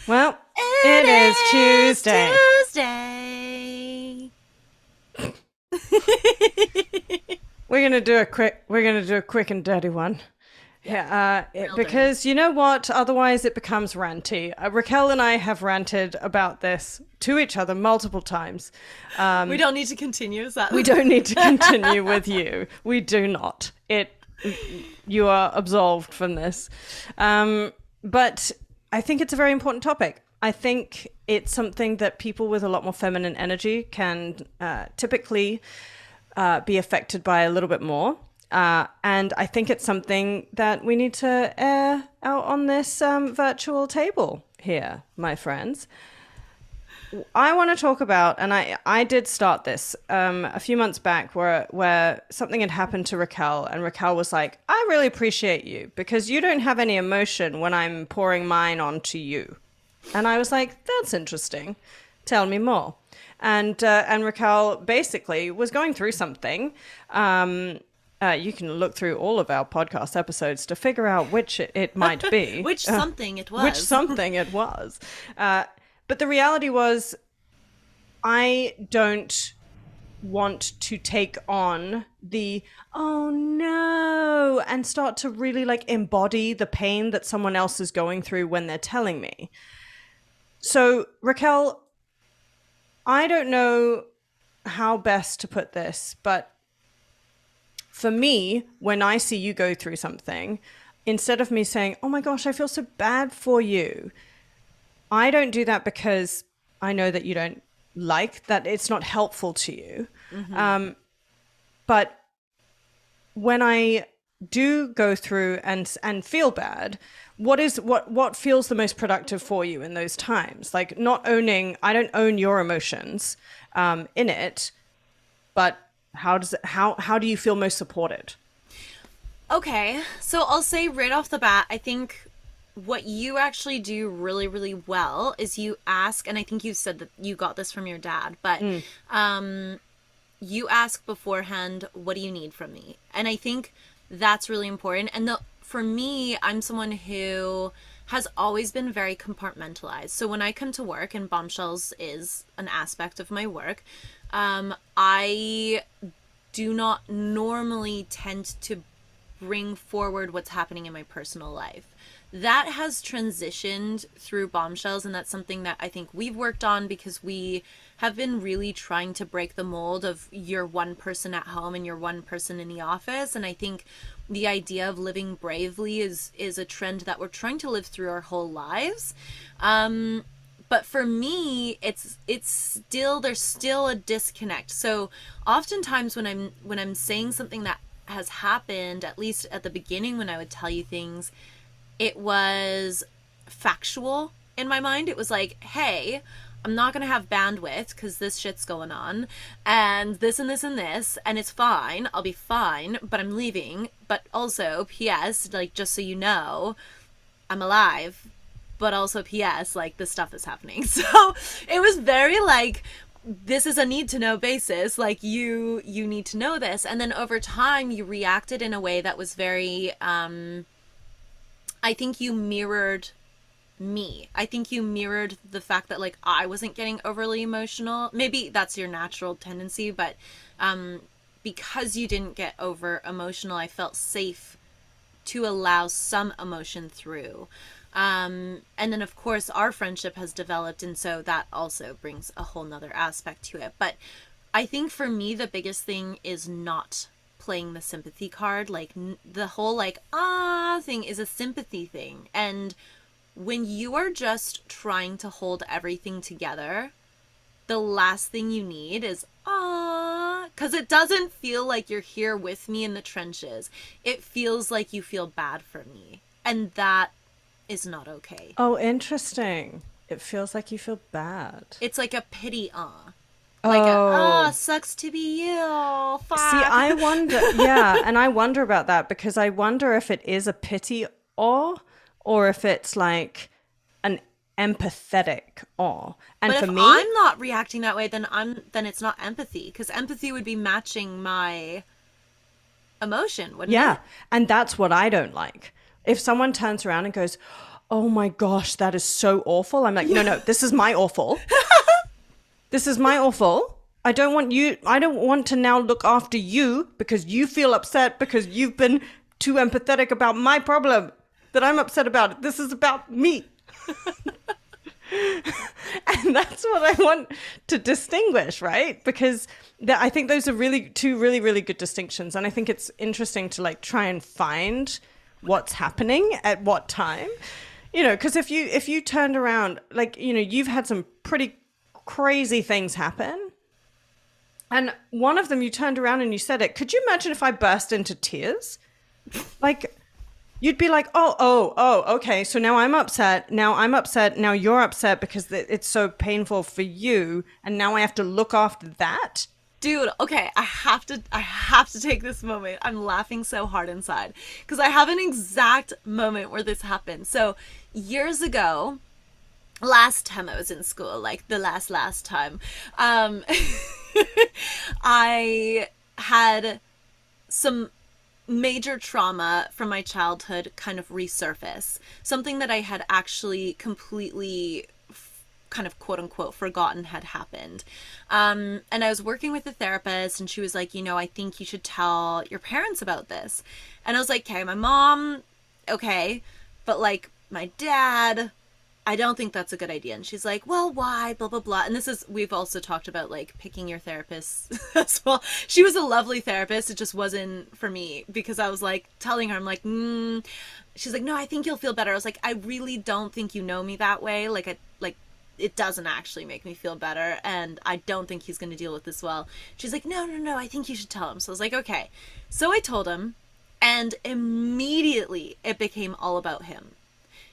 Well, it is Tuesday. Tuesday. We're gonna do a quick and dirty one. Yeah, Real dirty. because you know what? Otherwise, it becomes ranty. Raquel and I have ranted about this to each other multiple times. We don't need to continue, is that? We don't need to continue with you. We do not. You are absolved from this. But I think it's a very important topic. I think it's something that people with a lot more feminine energy can typically be affected by a little bit more. And I think it's something that we need to air out on this virtual table here, my friends. I want to talk about, and I did start this a few months back where something had happened to Raquel, and Raquel was like, I really appreciate you because you don't have any emotion when I'm pouring mine onto you. And I was like, that's interesting. Tell me more. And Raquel basically was going through something. You can look through all of our podcast episodes to figure out which it might be. Which something it was. Which something it was. But the reality was, I don't want to take on the, oh no, and start to really like embody the pain that someone else is going through when they're telling me. So, Raquel, I don't know how best to put this, but for me, when I see you go through something, instead of me saying, oh my gosh, I feel so bad for you, I don't do that because I know that you don't like that, it's not helpful to you. Mm-hmm. But when I do go through and feel bad, what feels the most productive for you in those times? Like not owning, I don't own your emotions in it, but how do you feel most supported? Okay, so I'll say right off the bat, I think what you actually do really, really well is you ask, and I think you said that you got this from your dad, but you ask beforehand, what do you need from me? And I think that's really important. And for me, I'm someone who has always been very compartmentalized. So when I come to work, and Bombshells is an aspect of my work, I do not normally tend to bring forward what's happening in my personal life. That has transitioned through Bombshells, and that's something that I think we've worked on because we have been really trying to break the mold of you're one person at home and you're one person in the office. And I think the idea of living bravely is a trend that we're trying to live through our whole lives. But for me, it's still, there's still a disconnect. So oftentimes when I'm saying something that has happened, at least at the beginning when I would tell you things, it was factual in my mind. It was like, hey, I'm not going to have bandwidth because this shit's going on and this and this and this, and it's fine. I'll be fine, but I'm leaving. But also, P.S., like, just so you know, I'm alive, but also P.S., like, this stuff is happening. So it was very like, this is a need to know basis. Like, you need to know this. And then over time, you reacted in a way that was very, I think you mirrored me. I think you mirrored the fact that like I wasn't getting overly emotional. Maybe that's your natural tendency, but because you didn't get over emotional, I felt safe to allow some emotion through. And then of course our friendship has developed, and so that also brings a whole nother aspect to it. But I think for me the biggest thing is not playing the sympathy card. Like the whole like thing is a sympathy thing, and when you are just trying to hold everything together, the last thing you need is because it doesn't feel like you're here with me in the trenches. It feels like you feel bad for me, and that is not okay. Oh, interesting. It feels like you feel bad. It's like a pity like sucks to be you. Fuck. See, I wonder, yeah, and I wonder about that because I wonder if it is a pity or if it's like an empathetic awe. And but for if me, I'm not reacting that way, then it's not empathy, because empathy would be matching my emotion, wouldn't it? yeah, and that's what I don't like. If someone turns around and goes, oh my gosh, that is so awful. I'm like, no, no, this is my awful. This is my awful. I don't want to now look after you because you feel upset because you've been too empathetic about my problem that I'm upset about. This is about me. And that's what I want to distinguish, right? Because I think those are really two really, really good distinctions. And I think it's interesting to like try and find what's happening at what time. You know, because if you turned around, like, you know, you've had some pretty crazy things happen. And one of them you turned around and you said it. Could you imagine if I burst into tears? Like, you'd be like, okay. So now I'm upset. Now you're upset because it's so painful for you. And now I have to look after that. Dude, okay, I have to take this moment. I'm laughing so hard inside because I have an exact moment where this happened. So, years ago, last time I was in school, like the last time, I had some major trauma from my childhood kind of resurface. Something that I had actually completely kind of quote unquote forgotten had happened. And I was working with a therapist and she was like, you know, I think you should tell your parents about this. And I was like, okay, my mom, okay, but like my dad, I don't think that's a good idea. And she's like, well, why? Blah, blah, blah. And this is, we've also talked about like picking your therapist as well. She was a lovely therapist. It just wasn't for me because I was like telling her, I'm like, she's like, no, I think you'll feel better. I was like, I really don't think you know me that way. Like, it doesn't actually make me feel better. And I don't think he's going to deal with this well. She's like, no, I think you should tell him. So I was like, okay. So I told him and immediately it became all about him.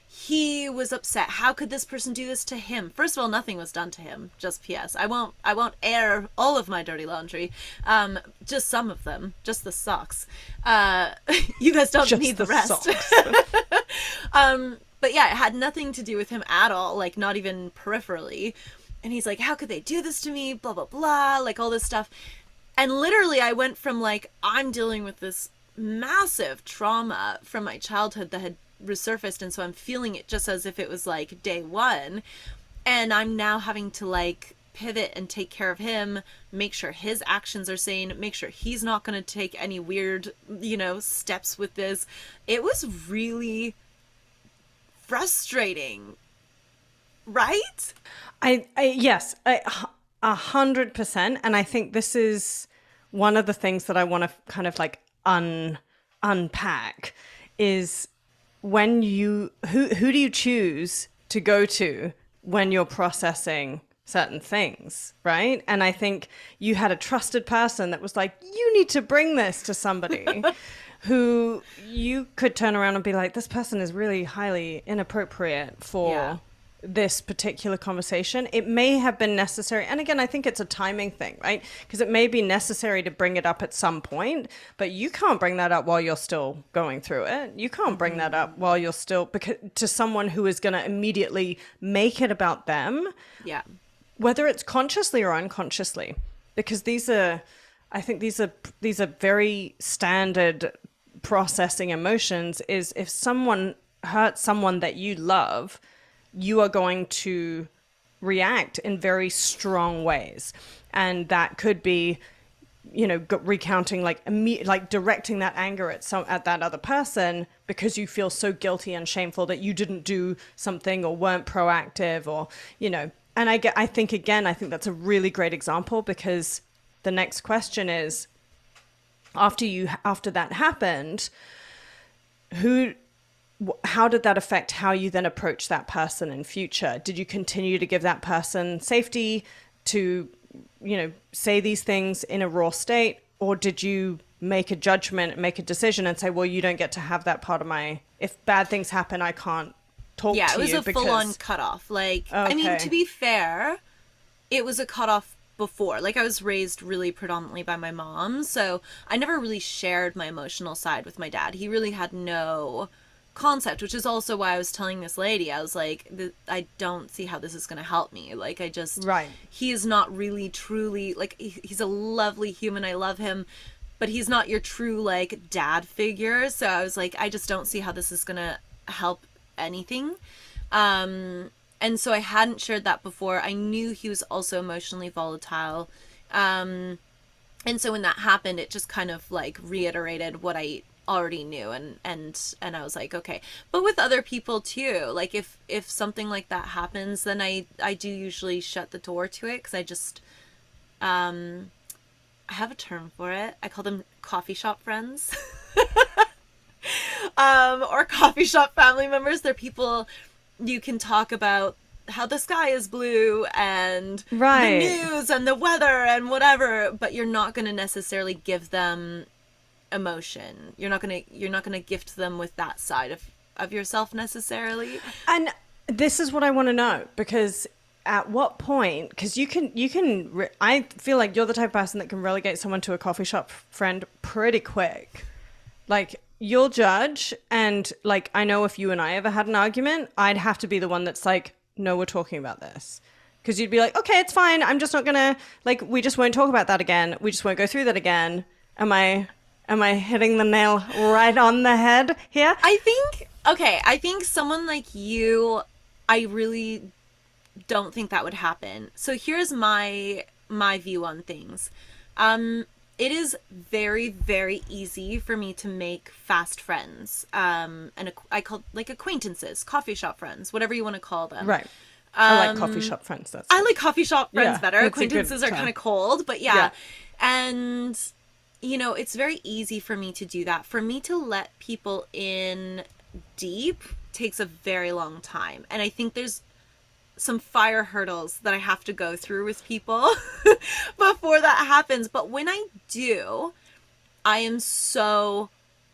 He was upset. How could this person do this to him? First of all, nothing was done to him. Just PS. I won't air all of my dirty laundry. Just some of them. Just the socks. You guys don't need the rest. But yeah, it had nothing to do with him at all. Like not even peripherally. And he's like, how could they do this to me? Blah, blah, blah. Like all this stuff. And literally I went from like, I'm dealing with this massive trauma from my childhood that had resurfaced, and so I'm feeling it just as if it was like day one, and I'm now having to like pivot and take care of him, make sure his actions are sane, make sure he's not going to take any weird, you know, steps with this. It was really frustrating, right? Yes, 100%. And I think this is one of the things that I want to kind of like unpack is when you who do you choose to go to when you're processing certain things, right? And I think you had a trusted person that was like, you need to bring this to somebody who you could turn around and be like, this person is really highly inappropriate for this particular conversation. It may have been necessary. And again, I think it's a timing thing, right? Because it may be necessary to bring it up at some point, but you can't bring that up while you're still going through it. You can't bring that up while you're still, because to someone who is going to immediately make it about them. Yeah. Whether it's consciously or unconsciously, because I think these are very standard processing emotions. Is if someone hurts someone that you love, you are going to react in very strong ways. And that could be, you know, recounting, like directing that anger at that other person because you feel so guilty and shameful that you didn't do something or weren't proactive, or, you know. And I think that's a really great example, because the next question is, after that happened, how did that affect how you then approach that person in future? Did you continue to give that person safety to, you know, say these things in a raw state? Or did you make a judgment, make a decision and say, well, you don't get to have that part of if bad things happen, I can't talk to you? Yeah, it was a full-on cutoff. Like, okay. I mean, to be fair, it was a cutoff before. Like, I was raised really predominantly by my mom, so I never really shared my emotional side with my dad. He really had no concept, which is also why I was telling this lady, I was like, I don't see how this is going to help me. Like, he is not really truly, like, he's a lovely human, I love him, but he's not your true, like, dad figure. So I was like, I just don't see how this is going to help anything. And so I hadn't shared that before. I knew he was also emotionally volatile. And so when that happened, it just kind of like reiterated what I already knew, and I was like, okay. But with other people too, like if something like that happens, then I do usually shut the door to it, because I just I have a term for it. I call them coffee shop friends. Or coffee shop family members. They're people you can talk about how the sky is blue and the Right. news and the weather and whatever, but you're not going to necessarily give them emotion. You're not going to gift them with that side of yourself necessarily. And this is what I want to know, because at what point, because I feel like you're the type of person that can relegate someone to a coffee shop friend pretty quick. Like, you'll judge, and like, I know if you and I ever had an argument, I'd have to be the one that's like, no, we're talking about this. Because you'd be like, okay, it's fine. I'm just not gonna, like, we just won't talk about that again. We just won't go through that again. Am I hitting the nail right on the head here? I think someone like you, I really don't think that would happen. So here's my view on things. It is very, very easy for me to make fast friends. And I call like acquaintances, coffee shop friends, whatever you want to call them. Right. I like coffee shop friends. I like coffee shop friends Yeah, better. that's a good Acquaintances are term. kind of cold, but yeah. Yeah. And it's very easy for me to do that. For me to let people in deep takes a very long time. And I think there's some fire hurdles that I have to go through with people before that happens. But when I do, I am so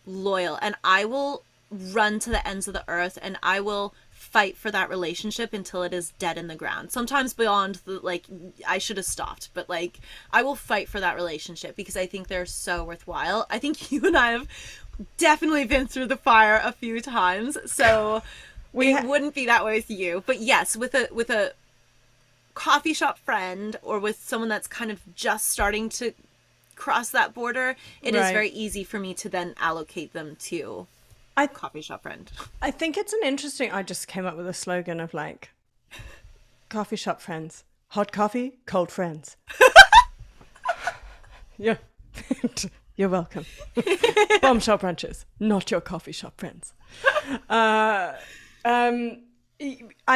loyal, and I will run to the ends of the earth, and I will fight for that relationship until it is dead in the ground. Sometimes beyond the, like, I should have stopped, but like, I will fight for that relationship because I think they're so worthwhile. I think you and I have definitely been through the fire a few times, so it wouldn't be that way with you. But yes, with a coffee shop friend, or with someone that's kind of just starting to cross that border, it is Right. very easy for me to then allocate them to I coffee shop friend. I think it's an interesting. I just came up with a slogan of like, coffee shop friends, hot coffee, cold friends. Yeah, you're welcome. Bomb shop brunches, not your coffee shop friends. I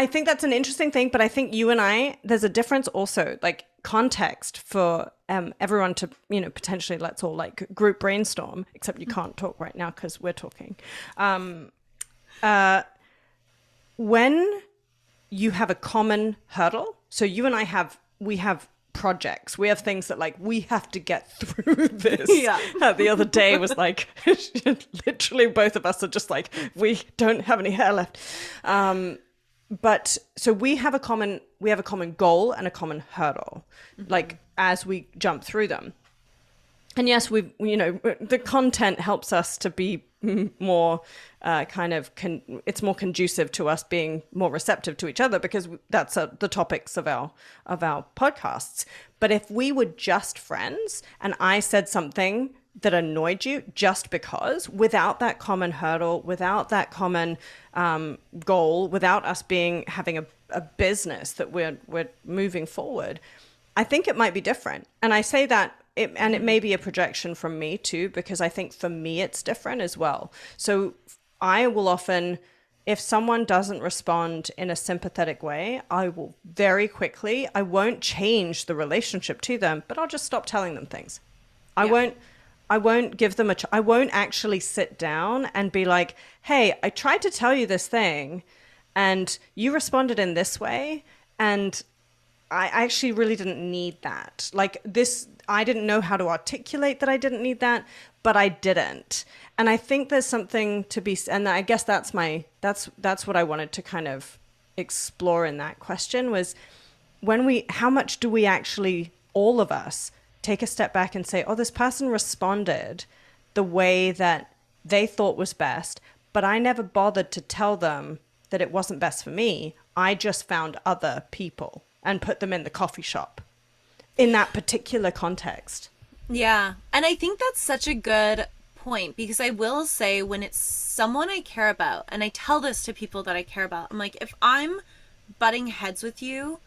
think that's an interesting thing, but I think you and I, there's a difference also, like context for everyone to, potentially, let's all like group brainstorm, except you can't talk right now because we're talking. When you have a common hurdle, so you and I we have projects, we have things that like we have to get through this. Yeah. The other day was like literally both of us are just like, we don't have any hair left. But so we have a common goal and a common hurdle, like as we jump through them. And yes, the content helps us to be more it's more conducive to us being more receptive to each other, because that's the topics of our podcasts. But if we were just friends and I said something that annoyed you just because, without that common hurdle, without that common goal, without us having a business that we're moving forward, I think it might be different. And I say that, and it may be a projection from me too, because I think for me it's different as well. So I will often, if someone doesn't respond in a sympathetic way, I will very quickly, I won't change the relationship to them, but I'll just stop telling them things. I won't give them I won't actually sit down and be like, hey, I tried to tell you this thing and you responded in this way, and I actually really didn't need that. Like this, I didn't know how to articulate that I didn't need that, but I didn't. And I think there's something to be, and I guess that's what I wanted to kind of explore in that question was, how much do we actually, all of us, take a step back and say, oh, this person responded the way that they thought was best, but I never bothered to tell them that it wasn't best for me. I just found other people and put them in the coffee shop in that particular context. Yeah. And I think that's such a good point, because I will say when it's someone I care about, and I tell this to people that I care about, I'm like, if I'm butting heads with you,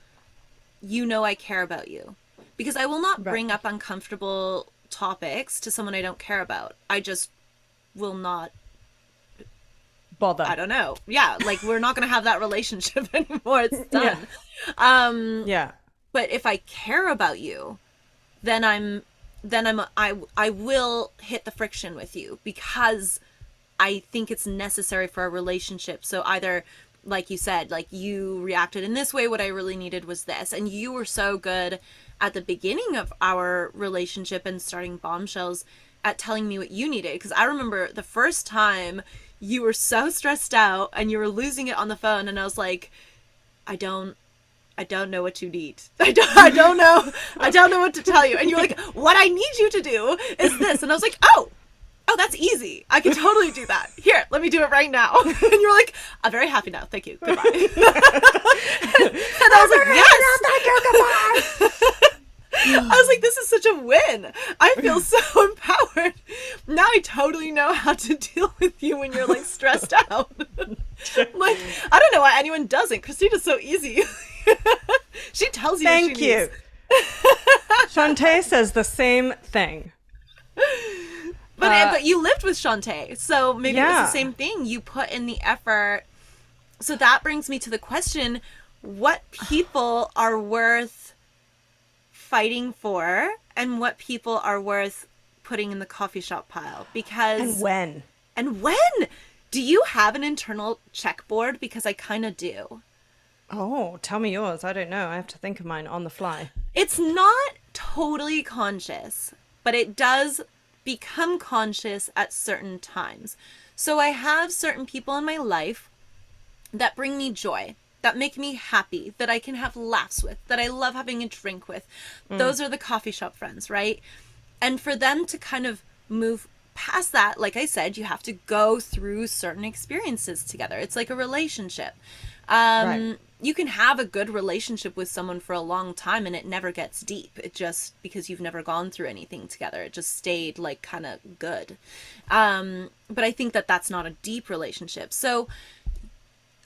you know I care about you. Because I will not Right. bring up uncomfortable topics to someone I don't care about. I just will not, I Bother. don't know. Yeah, like we're not going to have that relationship anymore. It's Yeah. done. Um, Yeah. but if I care about you, then I will hit the friction with you because I think it's necessary for a relationship. So either, like you said, like you reacted in this way, what I really needed was this. And you were so good at the beginning of our relationship and starting Bombshells at telling me what you needed. Because I remember the first time you were so stressed out and you were losing it on the phone, and I was like, I don't I don't know what you need. I don't know what to tell you. And you're like, what I need you to do is this. And I was like, oh, that's easy. I can totally do that. Here, let me do it right now. And you're like, I'm very happy now. Thank you. Goodbye. And I was like, yes. Thank you. Goodbye. I was like, this is such a win. I feel so empowered. Now I totally know how to deal with you when you're like stressed out. Like, I don't know why anyone doesn't. Christina's so easy. She tells you Thank what she you. needs. Shantae says the same thing. But you lived with Shantae, so maybe it was Yeah. the same thing. You put in the effort. So that brings me to the question: what people are worth fighting for, and what people are worth putting in the coffee shop pile? And when? And when? Do you have an internal checkboard? Because I kind of do. Oh, tell me yours. I don't know. I have to think of mine on the fly. It's not totally conscious, but it does become conscious at certain times. So I have certain people in my life that bring me joy, that make me happy, that I can have laughs with, that I love having a drink with. Those are the coffee shop friends, right? And for them to kind of move past that, like I said, you have to go through certain experiences together. It's like a relationship. Right. You can have a good relationship with someone for a long time and it never gets deep. It just, because you've never gone through anything together, it just stayed like kind of good. But I think that that's not a deep relationship. So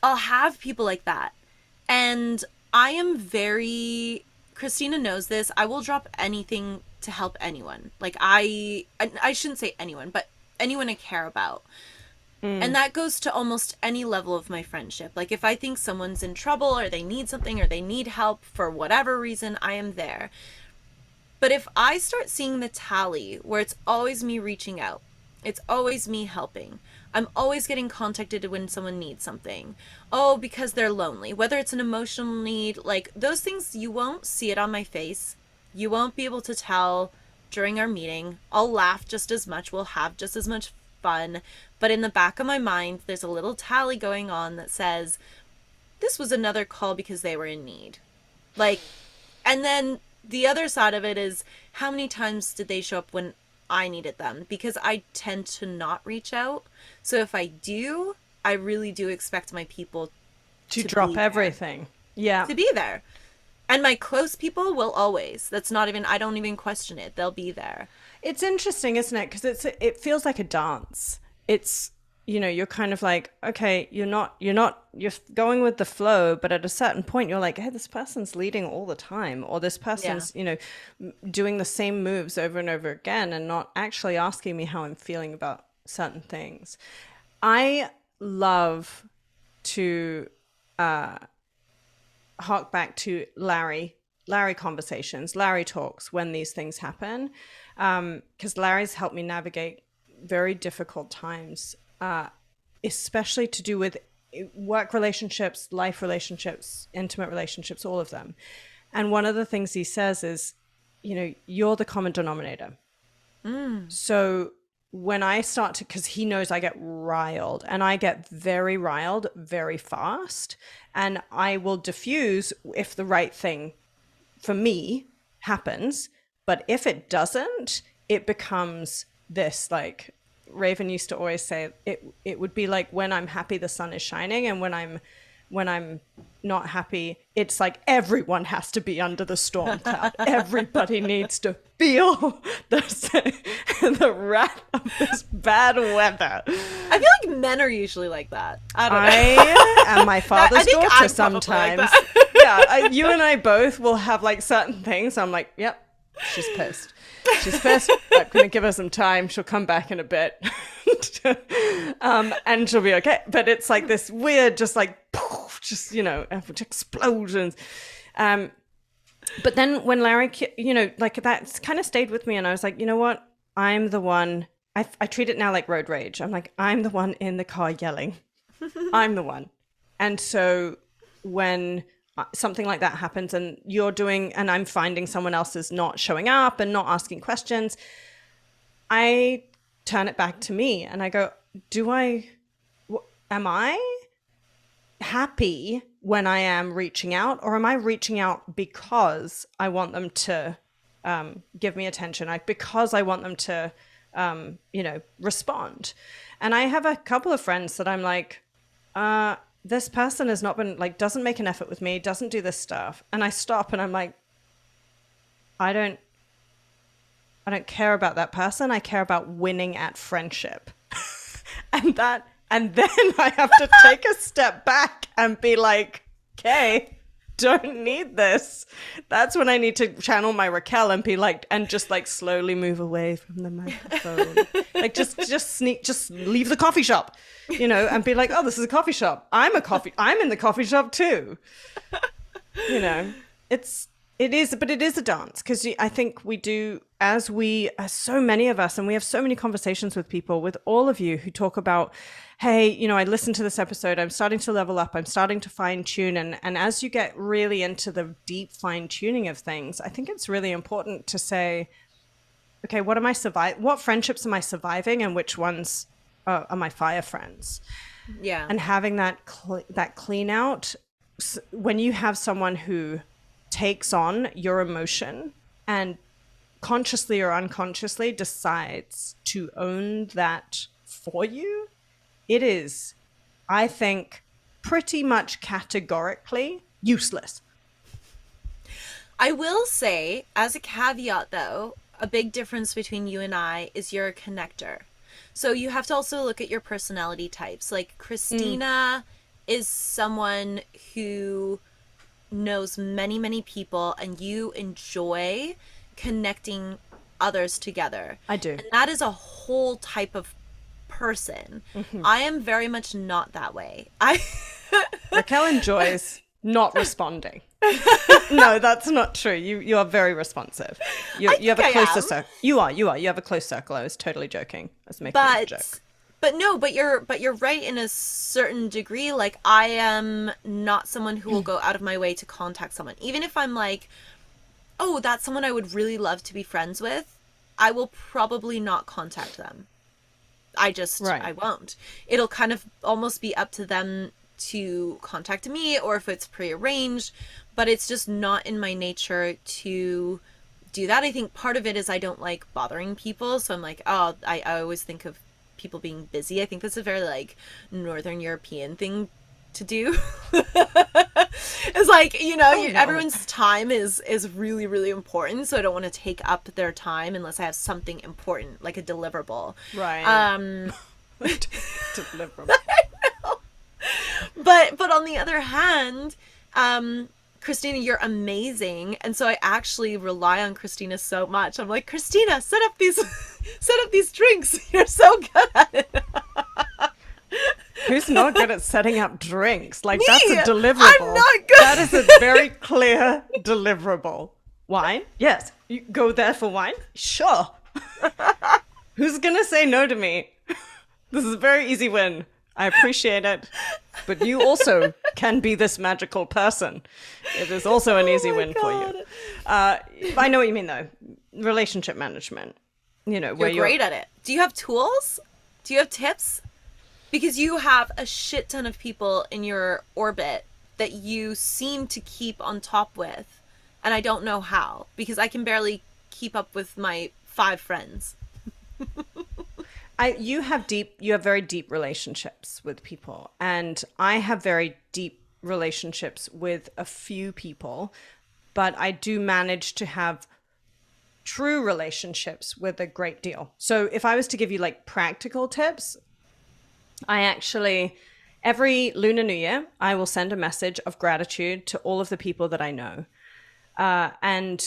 I'll have people like that. And I am very, Christina knows this, I will drop anything to help anyone. Like I shouldn't say anyone, but anyone I care about. And that goes to almost any level of my friendship. Like if I think someone's in trouble or they need something or they need help for whatever reason, I am there. But if I start seeing the tally where it's always me reaching out, it's always me helping, I'm always getting contacted when someone needs something. Oh, because they're lonely. Whether it's an emotional need, like those things, you won't see it on my face. You won't be able to tell during our meeting. I'll laugh just as much. We'll have just as much fun. But in the back of my mind, there's a little tally going on that says, this was another call because they were in need. Like, and then the other side of it is, how many times did they show up when I needed them? Because I tend to not reach out. So if I do, I really do expect my people To to drop be there. everything. Yeah. To be there. And my close people will always. That's not even, I don't even question it. They'll be there. It's interesting, isn't it? Because it feels like a dance. It's, you're kind of like, okay, you're going with the flow, but at a certain point you're like, hey, this person's leading all the time, or this person's, doing the same moves over and over again and not actually asking me how I'm feeling about certain things. I love to hark back to Larry conversations, Larry talks when these things happen, because Larry's helped me navigate very difficult times, especially to do with work relationships, life relationships, intimate relationships, all of them. And one of the things he says is, you're the common denominator. So when I start to, because he knows I get riled, and I get very riled very fast, and I will diffuse if the right thing for me happens. But if it doesn't, it becomes this, like Raven used to always say, it would be like when I'm happy, the sun is shining. And when I'm when I'm not happy, it's like everyone has to be under the storm cloud. Everybody needs to feel the wrath of this bad weather. I feel like men are usually like that. I don't know. I am my father's daughter I'm sometimes. like Yeah, you and I both will have like certain things. I'm like, yep, she's pissed. She's pissed. I'm going to give her some time. She'll come back in a bit. And she'll be okay. But it's like this weird, just like, poof, just, explosions. But then when Larry, like that's kind of stayed with me. And I was like, you know what? I'm the one. I treat it now like road rage. I'm like, I'm the one in the car yelling. I'm the one. And so when something like that happens and and I'm finding someone else is not showing up and not asking questions, I turn it back to me and I go, am I happy when I am reaching out, or am I reaching out because I want them to give me attention, because I want them to respond? And I have a couple of friends that I'm like, this person has not been like, doesn't make an effort with me, doesn't do this stuff. And I stop and I'm like, I don't care about that person. I care about winning at friendship. and then I have to take a step back and be like, okay, don't need this. That's when I need to channel my Raquel and be like, and just like slowly move away from the microphone. Like just leave the coffee shop, and be like, oh, this is a coffee shop. I'm in the coffee shop too. It is a dance, because I think we do, as so many of us, and we have so many conversations with people, with all of you who talk about, hey, I listened to this episode, I'm starting to level up, I'm starting to fine tune. And as you get really into the deep fine tuning of things, I think it's really important to say, okay, what friendships am I surviving, and which ones are my fire friends? Yeah. And having that clean out, when you have someone who takes on your emotion and consciously or unconsciously decides to own that for you, it is, I think, pretty much categorically useless. I will say, as a caveat though, a big difference between you and I is you're a connector. So you have to also look at your personality types. Like Christina is someone who knows many, many people, and you enjoy connecting others together. I do. And that is a whole type of person. Mm-hmm. I am very much not that way. Raquel enjoys not responding. No, that's not true. You are very responsive. You have a closer circle. You have a close circle. I was totally joking. I was making a joke. But you're right in a certain degree. Like, I am not someone who will go out of my way to contact someone. Even if I'm like, oh, that's someone I would really love to be friends with, I will probably not contact them. I won't. It'll kind of almost be up to them to contact me, or if it's prearranged, but it's just not in my nature to do that. I think part of it is I don't like bothering people. So I'm like, I always think of people being busy. I think that's a very like Northern European thing to do. It's like, everyone's time is really, really important. So I don't want to take up their time unless I have something important, like a deliverable. Right. Deliverable. But on the other hand, Christina, you're amazing. And so I actually rely on Christina so much. I'm like, Christina, set up these drinks. You're so good at it. Who's not good at setting up drinks? Like, Me! That's a deliverable. I'm not good. That is a very clear deliverable. Wine? Yes. You go there for wine? Sure. Who's going to say no to me? This is a very easy win. I appreciate it. But you also can be this magical person. It is also an easy win for you. I know what you mean, though. Relationship management. Where you're great at it. Do you have tools? Do you have tips? Because you have a shit ton of people in your orbit that you seem to keep on top with. And I don't know how, because I can barely keep up with my 5 friends. You have very deep relationships with people, and I have very deep relationships with a few people, but I do manage to have true relationships with a great deal. So if I was to give you like practical tips, I actually, every Lunar New Year, I will send a message of gratitude to all of the people that I know. And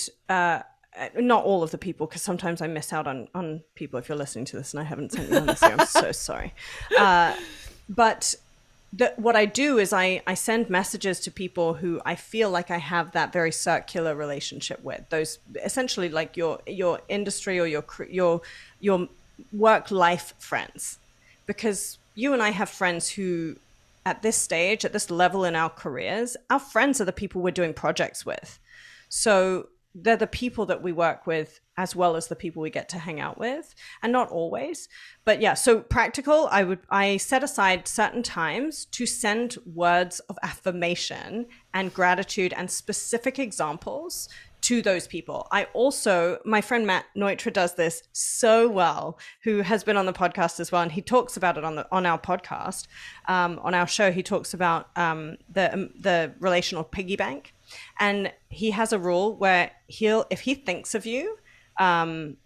not all of the people, because sometimes I miss out on people. If you're listening to this and I haven't sent you one this year, I'm so sorry. But what I do is I send messages to people who I feel like I have that very circular relationship with. Those essentially like your industry or your work life friends, because you and I have friends who, at this stage, at this level in our careers, our friends are the people we're doing projects with. So they're the people that we work with as well as the people we get to hang out with, and not always. But yeah, so practical, I set aside certain times to send words of affirmation and gratitude and specific examples to those people. I also, my friend Matt Neutra does this so well, who has been on the podcast as well, and he talks about it on our podcast, on our show. He talks about the relational piggy bank, and he has a rule where if he thinks of you, and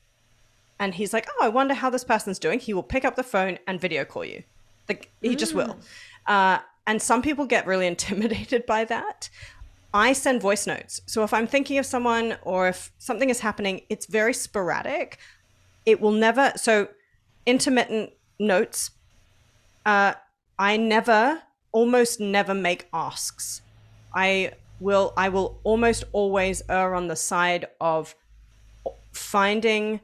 he's like, oh, I wonder how this person's doing, he will pick up the phone and video call you. Like he just will. And some people get really intimidated by that. I send voice notes. So if I'm thinking of someone or if something is happening, it's very sporadic. It will never, so intermittent notes. I almost never make asks. I will almost always err on the side of finding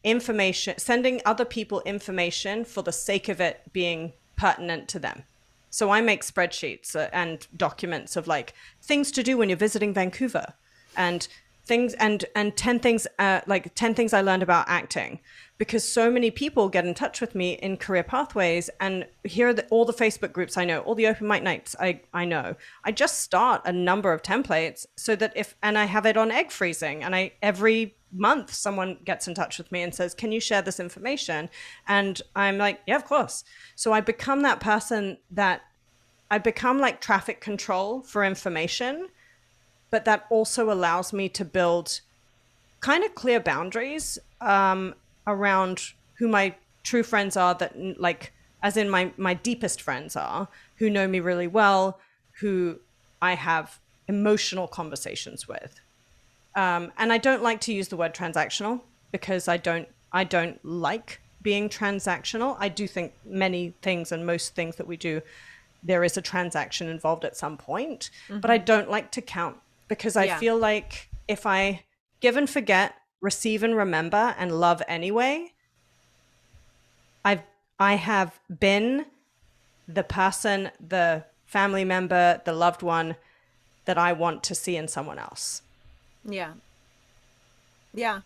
information, sending other people information for the sake of it being pertinent to them. So I make spreadsheets and documents of like things to do when you're visiting Vancouver, and things and 10 things like 10 things I learned about acting, because so many people get in touch with me in career pathways, and here are all the Facebook groups I know, all the open mic nights I know. I just start a number of templates so that and I have it on egg freezing, and every month someone gets in touch with me and says, can you share this information? And I'm like, yeah, of course. So I become that person that I become like traffic control for information, but that also allows me to build kind of clear boundaries around who my true friends are, that like, as in my deepest friends are, who know me really well, who I have emotional conversations with. And I don't like to use the word transactional, because I don't like being transactional. I do think many things and most things that we do, there is a transaction involved at some point, but I don't like to count, because I feel like if I give and forget, receive and remember, and love anyway, I have been the person, the family member, the loved one that I want to see in someone else. Yeah. Yeah.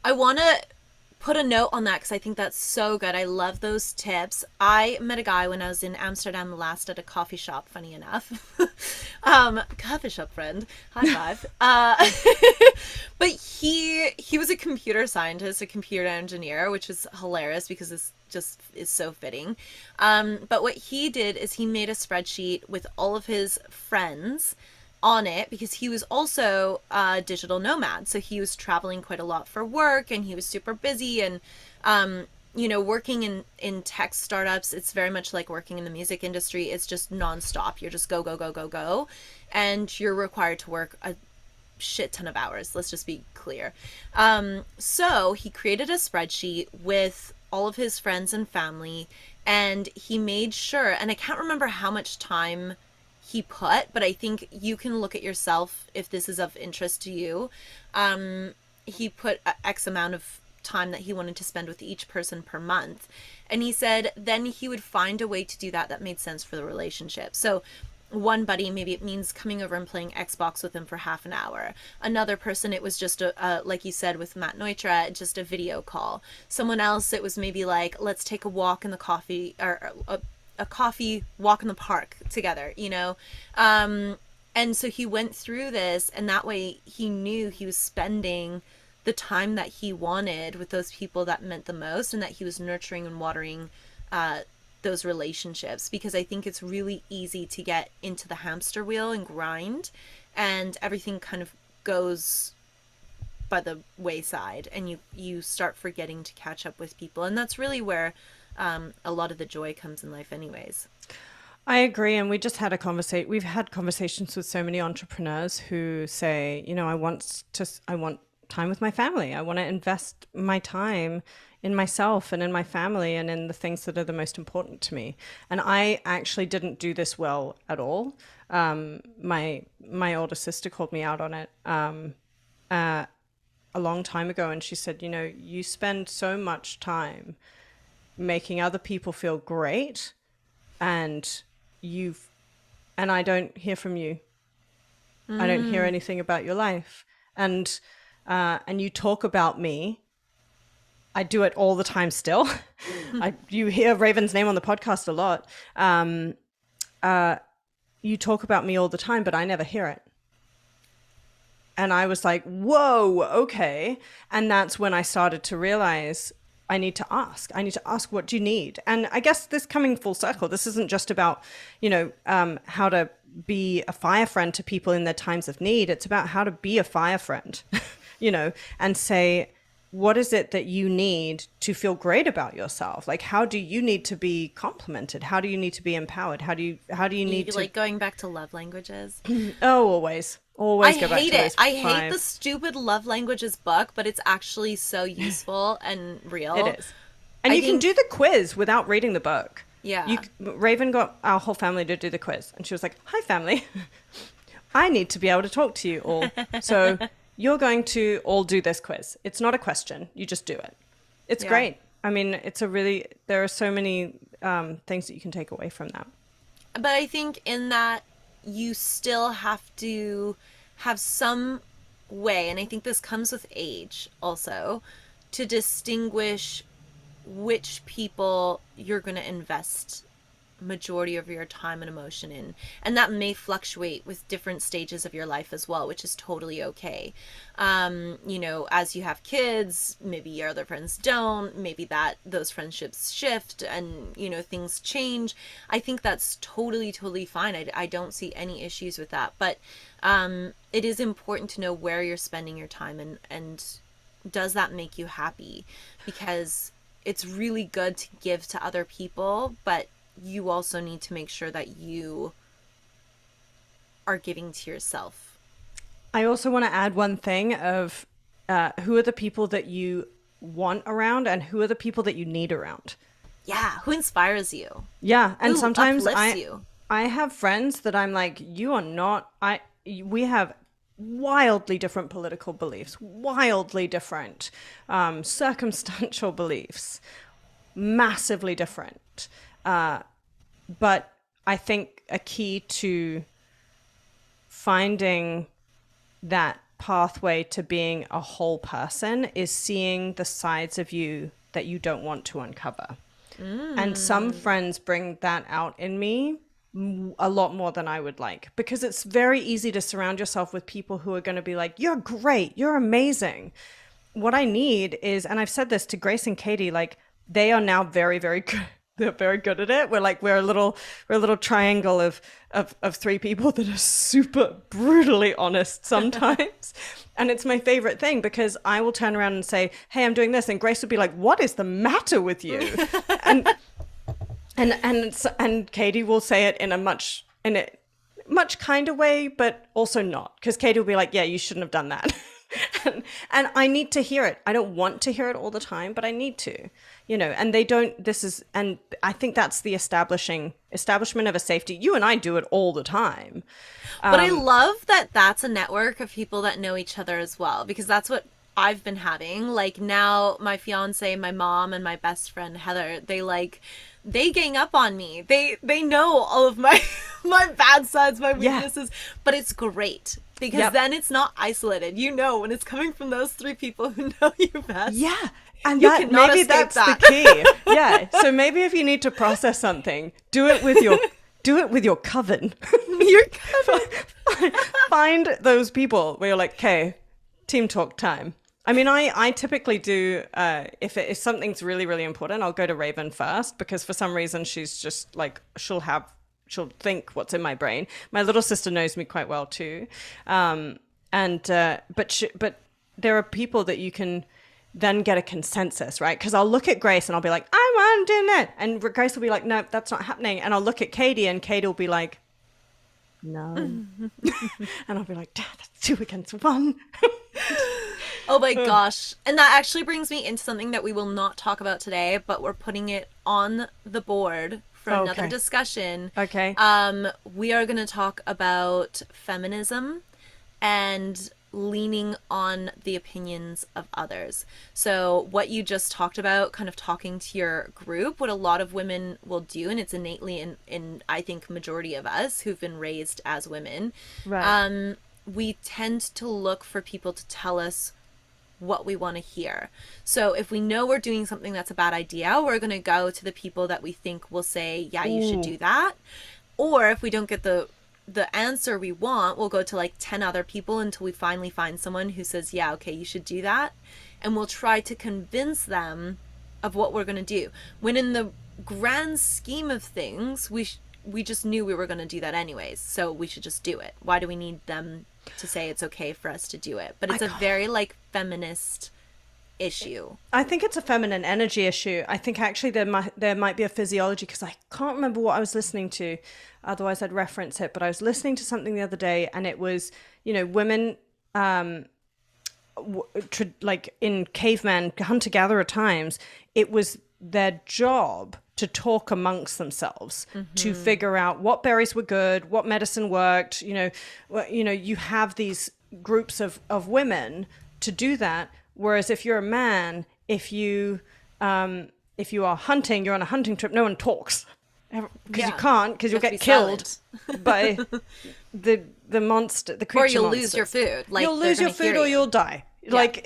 I want to put a note on that because I think that's so good. I love those tips. I met a guy when I was in Amsterdam last at a coffee shop, funny enough. Coffee shop friend. High five. But he was a computer scientist, a computer engineer, which is hilarious because it's just is so fitting. But what he did is he made a spreadsheet with all of his friends on it, because he was also a digital nomad, so he was traveling quite a lot for work, and he was super busy, and working in tech startups, it's very much like working in the music industry. It's just nonstop. You're just go, and you're required to work a shit ton of hours, let's just be clear. So he created a spreadsheet with all of his friends and family, and he made sure, and I can't remember how much time he put, but I think you can look at yourself if this is of interest to you. He put X amount of time that he wanted to spend with each person per month. And he said then he would find a way to do that made sense for the relationship. So one buddy, maybe it means coming over and playing Xbox with him for half an hour. Another person, it was just like you said with Matt Neutra, just a video call. Someone else, it was maybe like, let's take a walk in the coffee, or a coffee walk in the park together, and so he went through this, and that way he knew he was spending the time that he wanted with those people that meant the most, and that he was nurturing and watering those relationships, because I think it's really easy to get into the hamster wheel and grind, and everything kind of goes by the wayside, and you start forgetting to catch up with people, and that's really where a lot of the joy comes in life anyways. I agree. And we just had a conversation. We've had conversations with so many entrepreneurs who say, I want time with my family. I want to invest my time in myself and in my family and in the things that are the most important to me. And I actually didn't do this well at all. My older sister called me out on it a long time ago, and she said, you spend so much time making other people feel great, and I don't hear from you. I don't hear anything about your life. And you talk about me. I do it all the time still. You hear Raven's name on the podcast a lot. You talk about me all the time, but I never hear it. And I was like, whoa, okay. And that's when I started to realize I need to ask, what do you need? And I guess this coming full circle, this isn't just about, how to be a fire friend to people in their times of need. It's about how to be a fire friend, and say, what is it that you need to feel great about yourself? Like, how do you need to be complimented? How do you need to be empowered? How do you need to, like, going back to love languages? Oh, always I go back hate to it. those I hate five. the stupid love languages book, but it's actually so useful and real. It is. And you can do the quiz without reading the book. Yeah. Raven got our whole family to do the quiz. And she was like, hi, family. I need to be able to talk to you all. So you're going to all do this quiz. It's not a question. You just do it. It's great. I mean, there are so many things that you can take away from that. But I think in that you still have to have some way, and I think this comes with age also, to distinguish which people you're going to invest majority of your time and emotion in. And that may fluctuate with different stages of your life as well, which is totally okay. As you have kids, maybe your other friends don't, maybe those friendships shift and, things change. I think that's totally, totally fine. I don't see any issues with that. But it is important to know where you're spending your time and does that make you happy? Because it's really good to give to other people, but you also need to make sure that you are giving to yourself. I also want to add one thing of who are the people that you want around and who are the people that you need around. Yeah, who inspires you? Yeah, and who sometimes you? I have friends that I'm like, you are not. We have wildly different political beliefs, wildly different circumstantial beliefs, massively different. But I think a key to finding that pathway to being a whole person is seeing the sides of you that you don't want to uncover. And some friends bring that out in me a lot more than I would like, because it's very easy to surround yourself with people who are going to be like, you're great, you're amazing. What I need is, and I've said this to Grace and Katie, like, they are now very, very good. They're very good at it. We're a little triangle of three people that are super brutally honest sometimes. And it's my favorite thing, because I will turn around and say, hey, I'm doing this. And Grace would be like, what is the matter with you? and Katie will say it in a much kinder way, but also not, because Katie will be like, yeah, you shouldn't have done that. and I need to hear it. I don't want to hear it all the time, but I need to, and they don't, and I think that's the establishment of a safety. You and I do it all the time. But I love that that's a network of people that know each other as well, because that's what I've been having. Like, now my fiance, my mom, and my best friend Heather, they gang up on me. They know all of my my bad sides, my weaknesses, but it's great, because then it's not isolated. When it's coming from those three people who know you best. Yeah. And maybe that's that. the key. Yeah. So maybe if you need to process something, do it with your coven. Your coven. Find those people where you're like, okay, team talk time. I mean, I typically do, if something's really, really important, I'll go to Raven first because for some reason she's just like, she'll think what's in my brain. My little sister knows me quite well too. But there are people that you can then get a consensus, right? Because I'll look at Grace and I'll be like, I'm doing that. And Grace will be like, no, that's not happening. And I'll look at Katie and Katie will be like, no. And I'll be like, Dad, that's 2 against 1. Oh my gosh. And that actually brings me into something that we will not talk about today, but we're putting it on the board for another discussion. Okay. We are going to talk about feminism and leaning on the opinions of others. So what you just talked about, kind of talking to your group, what a lot of women will do, and it's innately in I think majority of us who've been raised as women, right. We tend to look for people to tell us what we want to hear. So if we know we're doing something that's a bad idea, we're going to go to the people that we think will say, yeah, you should do that. Or if we don't get the answer we want, we'll go to like 10 other people until we finally find someone who says, yeah, okay, you should do that. And we'll try to convince them of what we're going to do. When in the grand scheme of things, we just knew we were going to do that anyways. So we should just do it. Why do we need them to say it's okay for us to do it? But it's a very like feminist issue. I think it's a feminine energy issue. I think actually there might be a physiology, because I can't remember what I was listening to, otherwise I'd reference it, but I was listening to something the other day and it was, women like in caveman hunter-gatherer times, it was their job to talk amongst themselves, to figure out what berries were good, what medicine worked. You have these groups of women to do that. Whereas if you're a man, if you are hunting, you're on a hunting trip, no one talks because you can't, because you'll get killed by the monster, the creature, or you'll monsters. lose your food. Like you'll lose your food, or you'll die. Yeah. Like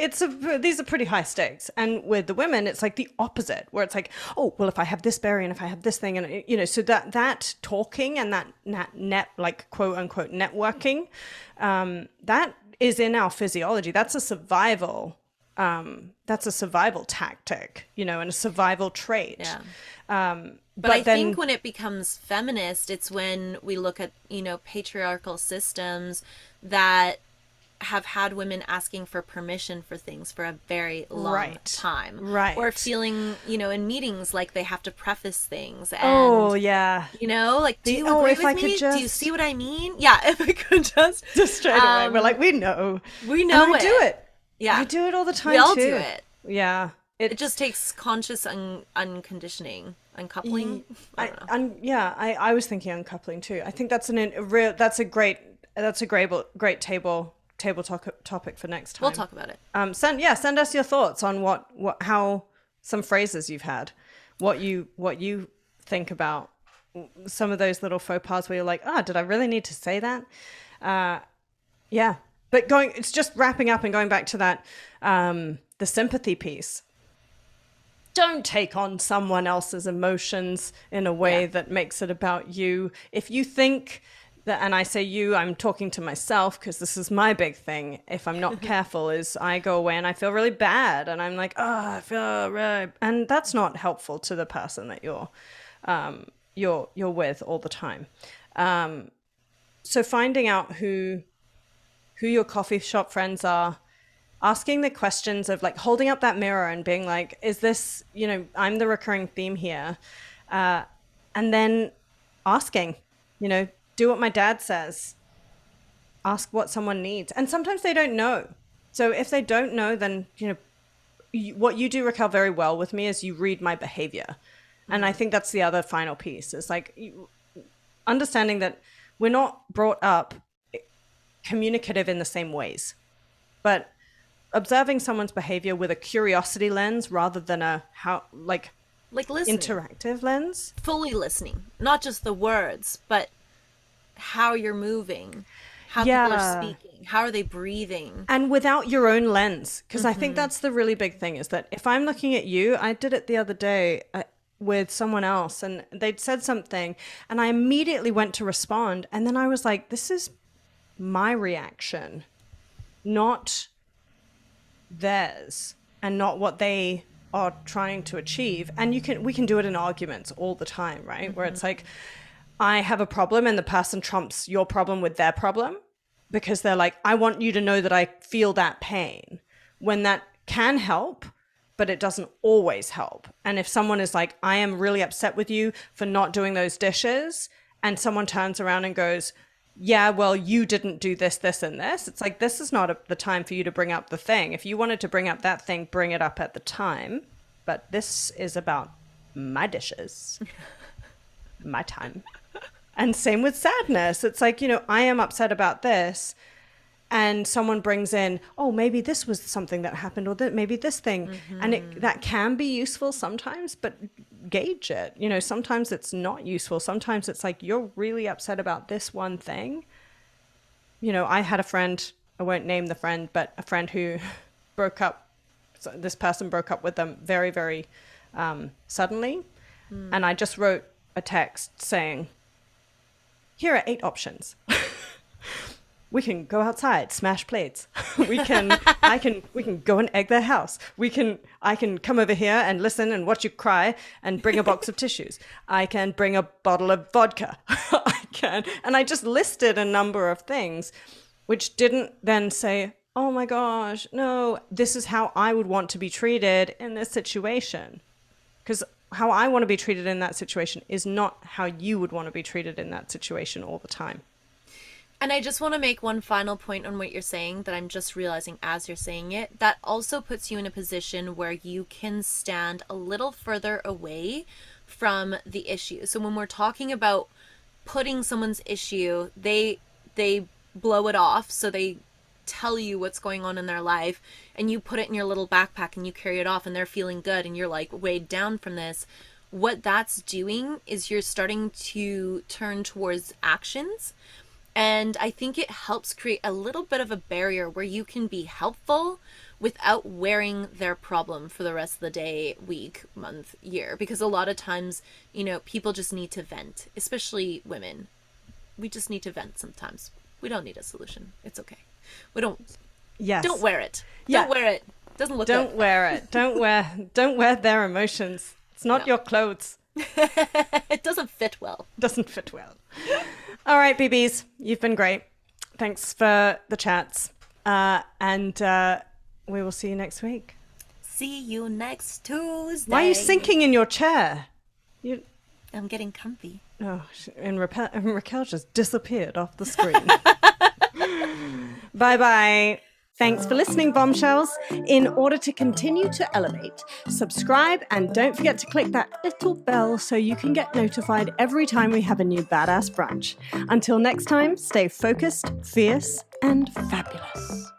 these are pretty high stakes. And with the women, it's like the opposite, where it's like, oh, well, if I have this berry and if I have this thing, and so that talking and that net like quote unquote networking, that is in our physiology. That's a survival. That's a survival tactic, and a survival trait. Yeah. But I think when it becomes feminist, it's when we look at, patriarchal systems that have had women asking for permission for things for a very long time. Right. Or feeling, in meetings like they have to preface things. And, oh, yeah. Like, do you agree with me? Do you see what I mean? Yeah, if I could just straight away. We're like, we know. We know and I do it. Yeah. I do it all the time, we all too. do it. Yeah. It just takes conscious unconditioning, uncoupling. I was thinking uncoupling too. I think that's a great table topic for next time. We'll talk about it. Send us your thoughts on how some phrases you've had, what you think about some of those little faux pas where you're like, did I really need to say that? Yeah. But it's just wrapping up and going back to that, the sympathy piece. Don't take on someone else's emotions in a way that makes it about you. If you think that, and I say you, I'm talking to myself because this is my big thing. If I'm not careful, is I go away and I feel really bad, and I'm like, I feel really, and that's not helpful to the person that you're with all the time. So finding out who your coffee shop friends are, asking the questions of like holding up that mirror and being like, is this, I'm the recurring theme here. And then asking, do what my dad says, ask what someone needs. And sometimes they don't know. So if they don't know, then, what you do, Raquel, very well with me is you read my behavior. Mm-hmm. And I think that's the other final piece is like understanding that we're not brought up communicative in the same ways, but observing someone's behavior with a curiosity lens rather than a listening. Interactive lens. Fully listening, not just the words, but how you're moving, how people are speaking, how are they breathing, and without your own lens. Because I think that's the really big thing is that if I'm looking at you, I did it the other day with someone else, and they'd said something, and I immediately went to respond, and then I was like, this is my reaction, not theirs and not what they are trying to achieve. And we can do it in arguments all the time, right? Mm-hmm. Where it's like, I have a problem and the person trumps your problem with their problem because they're like, I want you to know that I feel that pain, when that can help, but it doesn't always help. And if someone is like, I am really upset with you for not doing those dishes, and someone turns around and goes, yeah, well, you didn't do this, this, and this. It's like, this is not the time for you to bring up the thing. If you wanted to bring up that thing, bring it up at the time. But this is about my dishes, my time. And same with sadness. It's like, I am upset about this. And someone brings in, oh, maybe this was something that happened, or maybe this thing. Mm-hmm. And that can be useful sometimes, but gauge it. Sometimes it's not useful. Sometimes it's like, you're really upset about this one thing. I had a friend, I won't name the friend, but a friend who broke up. So this person broke up with them very, very suddenly. And I just wrote a text saying, here are 8 options. We can go outside, smash plates. We can go and egg their house. I can come over here and listen and watch you cry and bring a box of tissues. I can bring a bottle of vodka. And I just listed a number of things, which didn't then say, oh my gosh, no, this is how I would want to be treated in this situation. Because how I want to be treated in that situation is not how you would want to be treated in that situation all the time. And I just want to make one final point on what you're saying that I'm just realizing as you're saying it. That also puts you in a position where you can stand a little further away from the issue. So when we're talking about putting someone's issue, they blow it off. So they tell you what's going on in their life and you put it in your little backpack and you carry it off and they're feeling good and you're like weighed down from this. What that's doing is you're starting to turn towards actions. And I think it helps create a little bit of a barrier where you can be helpful without wearing their problem for the rest of the day, week, month, year. Because a lot of times, people just need to vent, especially women. We just need to vent sometimes. We don't need a solution. It's okay. We don't. Yes. Don't wear it. Yeah. Don't wear it. Doesn't look Don't good. wear it. Don't wear their emotions. It's not your clothes. It doesn't fit well. Doesn't fit well. All right, BBs, you've been great. Thanks for the chats. And we will see you next week. See you next Tuesday. Why are you sinking in your chair? I'm getting comfy. Oh, and Raquel just disappeared off the screen. Bye-bye. Thanks for listening, Bombshells. In order to continue to elevate, subscribe and don't forget to click that little bell so you can get notified every time we have a new badass brunch. Until next time, stay focused, fierce, and fabulous.